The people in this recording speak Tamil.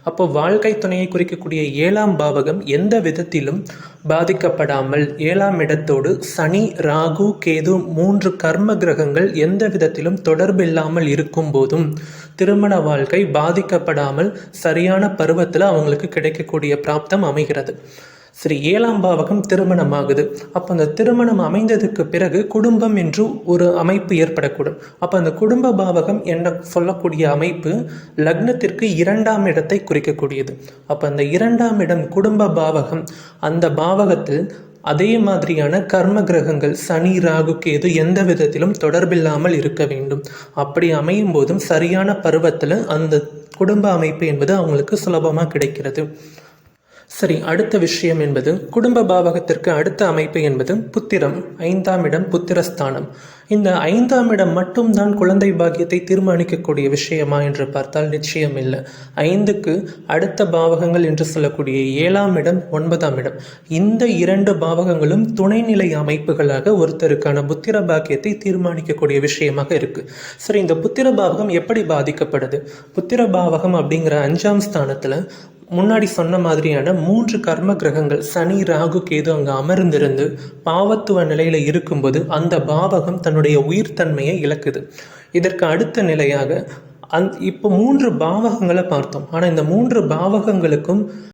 அப்போ வாழ்க்கை துணையை குறிக்கக்கூடிய 7ஆம் பாவகம் எந்த விதத்திலும் பாதிக்கப்படாமல் 7ஆம் இடத்தோடு சனி, ராகு, கேது 3 கர்ம கிரகங்கள் எந்த விதத்திலும் தொடர்பில்லாமல் இருக்கும் போதும் திருமண வாழ்க்கை பாதிக்கப்படாமல் சரியான பருவத்தில் அவங்களுக்கு கிடைக்கக்கூடிய பிராப்தம் அமைகிறது. சரி, 7ஆம் பாவகம் திருமணம் ஆகுது. அப்போ அந்த திருமணம் அமைந்ததுக்கு பிறகு குடும்பம் என்று ஒரு அமைப்பு ஏற்படக்கூடும். அப்போ அந்த குடும்ப பாவகம் என்ன சொல்லக்கூடிய அமைப்பு லக்னத்திற்கு 2ஆம் இடத்தை குறிக்கக்கூடியது. அப்போ அந்த 2ஆம் இடம் குடும்ப பாவகம், அந்த பாவகத்தில் அதே மாதிரியான கர்ம கிரகங்கள் சனி, ராகு, கேது எந்த விதத்திலும் தொடர்பில்லாமல் இருக்க வேண்டும். அப்படி அமையும் போதும் சரியான பருவத்தில் அந்த குடும்ப அமைப்பு என்பது அவங்களுக்கு சுலபமாக கிடைக்கிறது. சரி, அடுத்த விஷயம் என்பது குடும்ப பாவகத்திற்கு அடுத்த அமைப்பு என்பது புத்திரம், 5ஆம் இடம் புத்திரஸ்தானம். இந்த 5ஆம் இடம் மட்டும்தான் குழந்தை பாக்கியத்தை தீர்மானிக்கக்கூடிய விஷயமா என்று பார்த்தால் நிச்சயம் இல்லை. 5க்கு அடுத்த பாவகங்கள் என்று சொல்லக்கூடிய 7ஆம் இடம், 9ஆம் இடம், இந்த 2 பாவகங்களும் துணைநிலை அமைப்புகளாக ஒருத்தருக்கான புத்திர பாக்கியத்தை தீர்மானிக்கக்கூடிய விஷயமாக இருக்கு. சரி, இந்த புத்திர பாவகம் எப்படி பாதிக்கப்படுது? புத்திர பாவகம் அப்படிங்கிற 5ஆம் ஸ்தானத்தில் முன்னாடி சொன்ன மாதிரியான 3 கர்ம கிரகங்கள் சனி, ராகு, கேது அங்கே அமர்ந்திருந்து பாவத்துவ நிலையில் இருக்கும்போது அந்த பாவகம் தன்னுடைய உயிர்த்தன்மையை இழக்குது. இதற்கு அடுத்த நிலையாக இப்போ 3 பாவகங்களை பார்த்தோம். ஆனால் இந்த 3 பாவகங்களுக்கும்